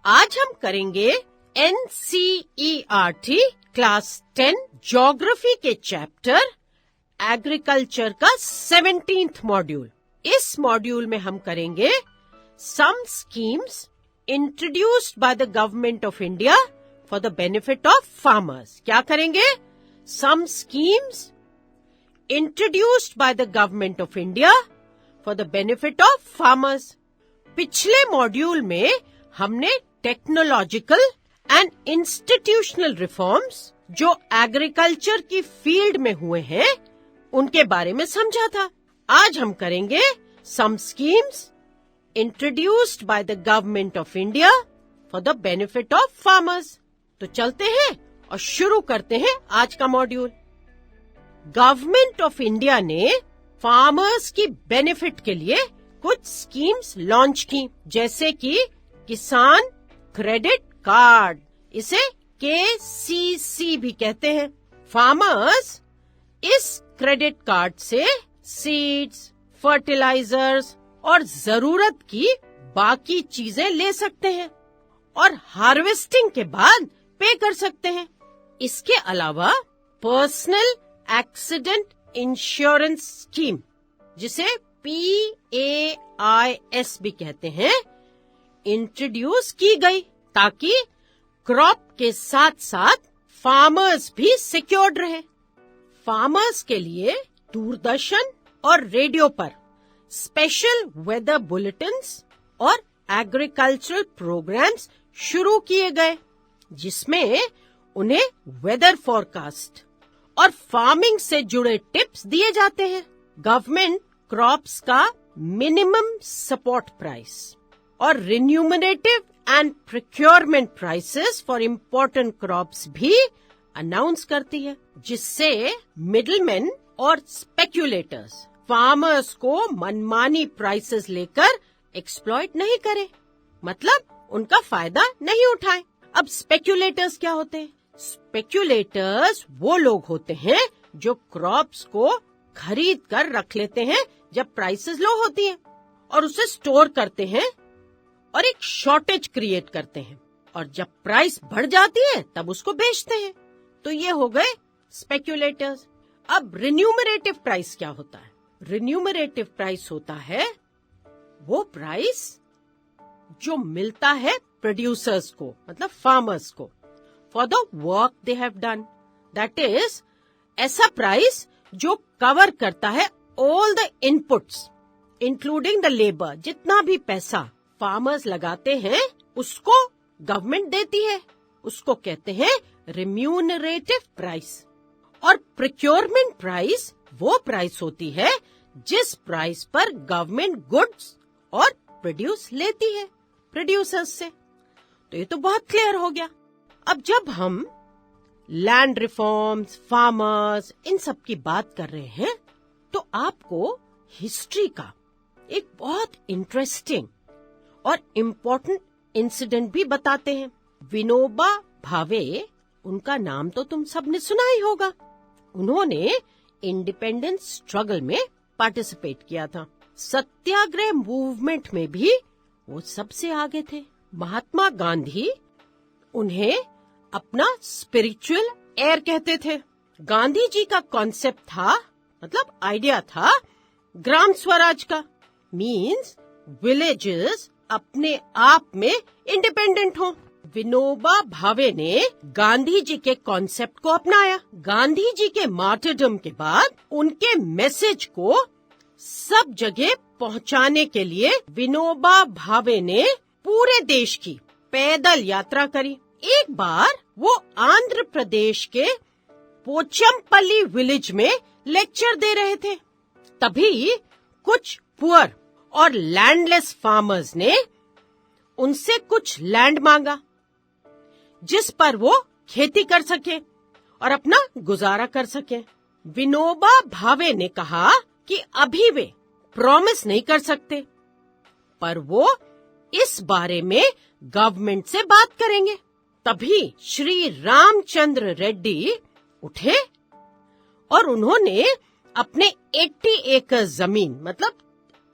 आज हम करेंगे NCERT क्लास 10 ज्योग्राफी के चैप्टर एग्रीकल्चर का 17th मॉड्यूल। इस मॉड्यूल में हम करेंगे some schemes introduced by the government of India for the benefit of farmers. क्या करेंगे? Some schemes introduced by the government of India for the benefit of farmers. पिछले module में हमने टेक्नोलॉजिकल एंड इंस्टीट्यूशनल रिफॉर्म्स जो agriculture की field में हुए हैं उनके बारे में समझा था। आज हम करेंगे some schemes introduced by the government of India for the benefit of farmers. तो चलते हैं और शुरू करते हैं आज का मॉड्यूल। गवर्नमेंट ऑफ इंडिया ने फार्मर्स की बेनिफिट के लिए कुछ स्कीम्स लॉन्च की, जैसे कि किसान क्रेडिट कार्ड, इसे KCC भी कहते हैं। फार्मर्स इस क्रेडिट कार्ड से सीड्स, फर्टिलाइजर्स और जरूरत की बाकी चीजें ले सकते हैं और हार्वेस्टिंग के बाद पे कर सकते हैं। इसके अलावा पर्सनल एक्सीडेंट इंश्योरेंस स्कीम, जिसे PAIS भी कहते हैं, इंट्रोड्यूस की गई ताकि क्रॉप के साथ साथ फार्मर्स भी सिक्योर्ड रहे। फार्मर्स के लिए दूरदर्शन और रेडियो पर स्पेशल वेदर बुलेटिन्स और एग्रीकल्चरल प्रोग्राम्स शुरू किए गए, जिसमें उन्हें वेदर फोरकास्ट और फार्मिंग से जुड़े टिप्स दिए जाते हैं। गवर्नमेंट क्रॉप्स का मिनिमम सपोर्ट प्राइस और remunerative and procurement prices for important crops भी अनाउंस करती है, जिससे मिडलमैन और स्पेक्यूलेटर्स फार्मर्स को मनमानी प्राइसेस लेकर एक्सप्लॉइट नहीं करे, मतलब उनका फायदा नहीं उठाए। अब स्पेक्यूलेटर्स क्या होते हैं? स्पेक्यूलेटर्स वो लोग होते हैं जो क्रॉप्स को खरीद कर रख लेते हैं जब प्राइसेस लो होती हैं और उसे स्टोर करते हैं और एक शॉर्टेज क्रिएट करते हैं, और जब प्राइस बढ़ जाती है तब उसको बेचते हैं। तो ये हो गए स्पेक्यूलेटर्स। अब रिन्यूमरेटिव प्राइस क्या होता है? रिन्यूमरेटिव प्राइस होता है वो प्राइस जो मिलता है प्रोड्यूसर्स को, मतलब फार्मर्स को, for the work they have done. That is ऐसा प्राइस जो कवर करता है all the inputs including the labour. जितना भी पैसा फार्मर्स लगाते हैं उसको गवर्नमेंट देती है, उसको कहते हैं रिम्यूनरेटिव प्राइस। और प्रोक्योरमेंट प्राइस वो प्राइस होती है जिस प्राइस पर गवर्नमेंट गुड्स और प्रोड्यूस लेती है प्रोड्यूसर्स से। तो ये तो बहुत क्लियर हो गया। अब जब हम लैंड रिफॉर्म्स, फार्मर्स, इन सब की बात कर रहे हैं तो आपको हिस्ट्री का एक बहुत इंटरेस्टिंग और इम्पोर्टेंट इंसिडेंट भी बताते हैं। विनोबा भावे, उनका नाम तो तुम सबने सुना ही होगा। उन्होंने इंडिपेंडेंस स्ट्रगल में पार्टिसिपेट किया था। सत्याग्रह मूवमेंट में भी वो सबसे आगे थे। महात्मा गांधी उन्हें अपना स्पिरिचुअल एयर कहते थे। गांधी जी का कॉन्सेप्ट था, मतलब आइडिया था, ग्राम स्वराज का। मीन्स विलेजेस अपने आप में इंडिपेंडेंट हो। विनोबा भावे ने गांधी जी के कॉन्सेप्ट को अपनाया। गांधी जी के मार्टरडम के बाद उनके मैसेज को सब जगह पहुंचाने के लिए विनोबा भावे ने पूरे देश की पैदल यात्रा करी। एक बार वो आंध्र प्रदेश के पोचमपल्ली विलेज में लेक्चर दे रहे थे। तभी कुछ पुअर और लैंडलेस फार्मर्स ने उनसे कुछ लैंड मांगा जिस पर वो खेती कर सके और अपना गुजारा कर सके। विनोबा भावे ने कहा कि अभी वे प्रॉमिस नहीं कर सकते, पर वो इस बारे में गवर्नमेंट से बात करेंगे। तभी श्री रामचंद्र रेड्डी उठे और उन्होंने अपने 80 एकड़ जमीन, मतलब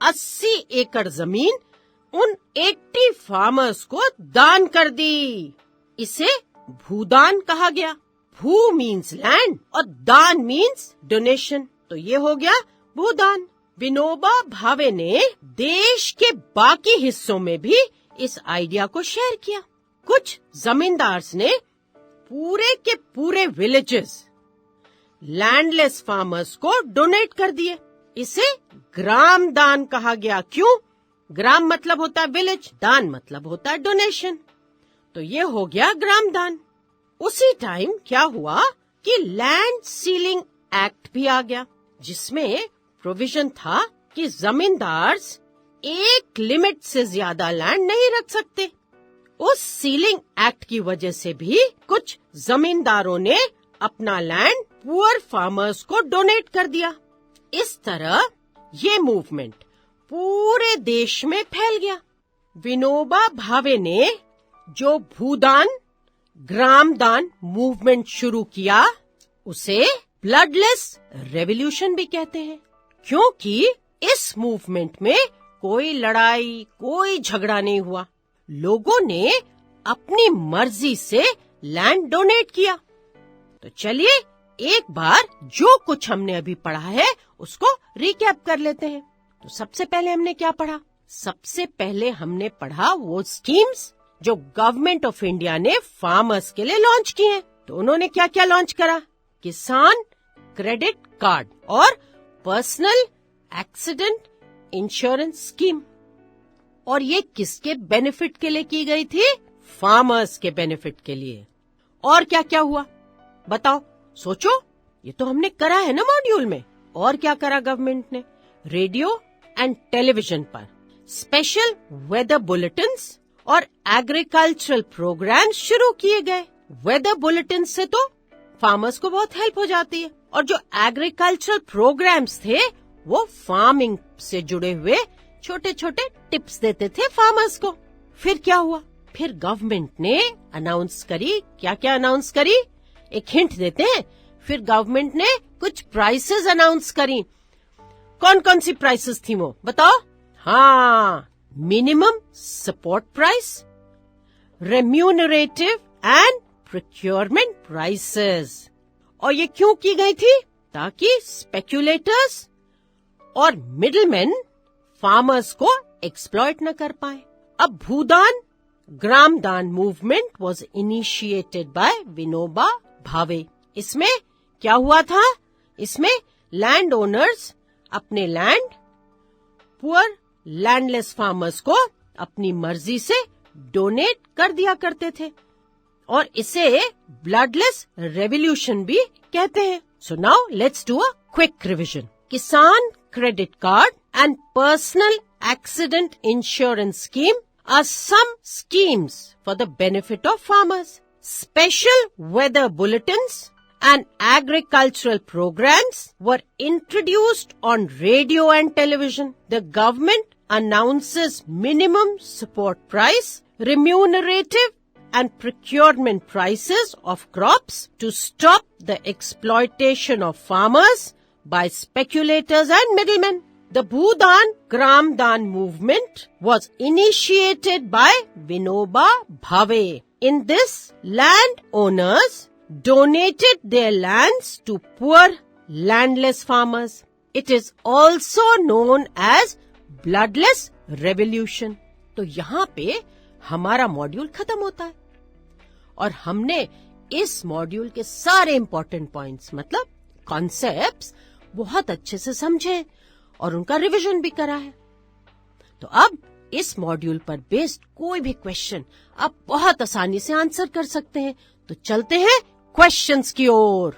80 एकड़ जमीन उन 80 फार्मर्स को दान कर दी। इसे भूदान कहा गया। भू मीन्स लैंड और दान मीन्स डोनेशन, तो ये हो गया भूदान। विनोबा भावे ने देश के बाकी हिस्सों में भी इस आइडिया को शेयर किया। कुछ जमींदार्स ने पूरे के पूरे विलेजेस लैंडलेस फार्मर्स को डोनेट कर दिए। इसे ग्राम दान कहा गया। क्यों? ग्राम मतलब होता है विलेज, दान मतलब होता है डोनेशन, तो ये हो गया ग्राम दान। उसी टाइम क्या हुआ कि लैंड सीलिंग एक्ट भी आ गया, जिसमें प्रोविजन था कि जमींदार्स एक लिमिट से ज्यादा लैंड नहीं रख सकते। उस सीलिंग एक्ट की वजह से भी कुछ जमींदारों ने अपना लैंड पुअर फार्मर्स को डोनेट कर दिया। इस तरह ये मूवमेंट पूरे देश में फैल गया। विनोबा भावे ने जो भूदान ग्राम दान मूवमेंट शुरू किया, उसे ब्लडलेस रेवोल्यूशन भी कहते हैं, क्योंकि इस मूवमेंट में कोई लड़ाई, कोई झगड़ा नहीं हुआ। लोगों ने अपनी मर्जी से लैंड डोनेट किया। तो चलिए एक बार जो कुछ हमने अभी पढ़ा है उसको रिकैप कर लेते हैं। तो सबसे पहले हमने क्या पढ़ा? सबसे पहले हमने पढ़ा वो स्कीम्स जो गवर्नमेंट ऑफ इंडिया ने फार्मर्स के लिए लॉन्च किए हैं। तो उन्होंने क्या क्या लॉन्च करा? किसान क्रेडिट कार्ड और पर्सनल एक्सीडेंट इंश्योरेंस स्कीम। और ये किसके बेनिफिट के लिए की गई थी? फार्मर्स के बेनिफिट के लिए। और क्या क्या हुआ बताओ, सोचो। ये तो हमने करा है ना मॉड्यूल में। और क्या करा गवर्नमेंट ने? रेडियो एंड टेलीविजन पर स्पेशल वेदर बुलेटिन्स और एग्रीकल्चरल प्रोग्राम शुरू किए गए। वेदर बुलेटिन से तो फार्मर्स को बहुत हेल्प हो जाती है, और जो एग्रीकल्चरल प्रोग्राम्स थे वो फार्मिंग से जुड़े हुए छोटे छोटे टिप्स देते थे फार्मर्स को। फिर क्या हुआ? फिर गवर्नमेंट ने अनाउंस करी। क्या क्या अनाउंस करी? एक हिंट देते हैं। फिर गवर्नमेंट ने कुछ प्राइसेस अनाउंस करी। कौन कौन सी प्राइसेस थी वो बताओ? हाँ, minimum support price, remunerative and procurement prices. और ये क्यों की गई थी? ताकि स्पेक्यूलेटर्स और मिडलमैन फार्मर्स को एक्सप्लॉइट न कर पाए। अब भूदान ग्राम दान movement was initiated by Vinoba Bhave. इसमें क्या हुआ था? इसमें लैंड ओनर्स अपने लैंड पुअर लैंडलेस फार्मर्स को अपनी मर्जी से डोनेट कर दिया करते थे, और इसे ब्लडलेस रेवोल्यूशन भी कहते हैं। So now let's do a quick revision. Kisan credit card and personal accident insurance scheme are some schemes for the benefit of farmers. Special weather bulletins and agricultural programs were introduced on radio and television. The government announces minimum support price, remunerative and procurement prices of crops to stop the exploitation of farmers by speculators and middlemen. The Bhudan Gram Dan movement was initiated by Vinoba Bhave. In this, landowners donated their lands to poor landless farmers. It is also known as Bloodless Revolution. तो यहाँ पे हमारा module खत्म होता है, और हमने इस मॉड्यूल के सारे इम्पोर्टेंट पॉइंट्स मतलब कॉन्सेप्ट्स बहुत अच्छे से समझे और उनका रिवीजन भी करा है। तो अब इस मॉड्यूल पर बेस्ड कोई भी क्वेश्चन आप बहुत आसानी से आंसर कर सकते हैं। तो चलते हैं क्वेश्चंस की ओर।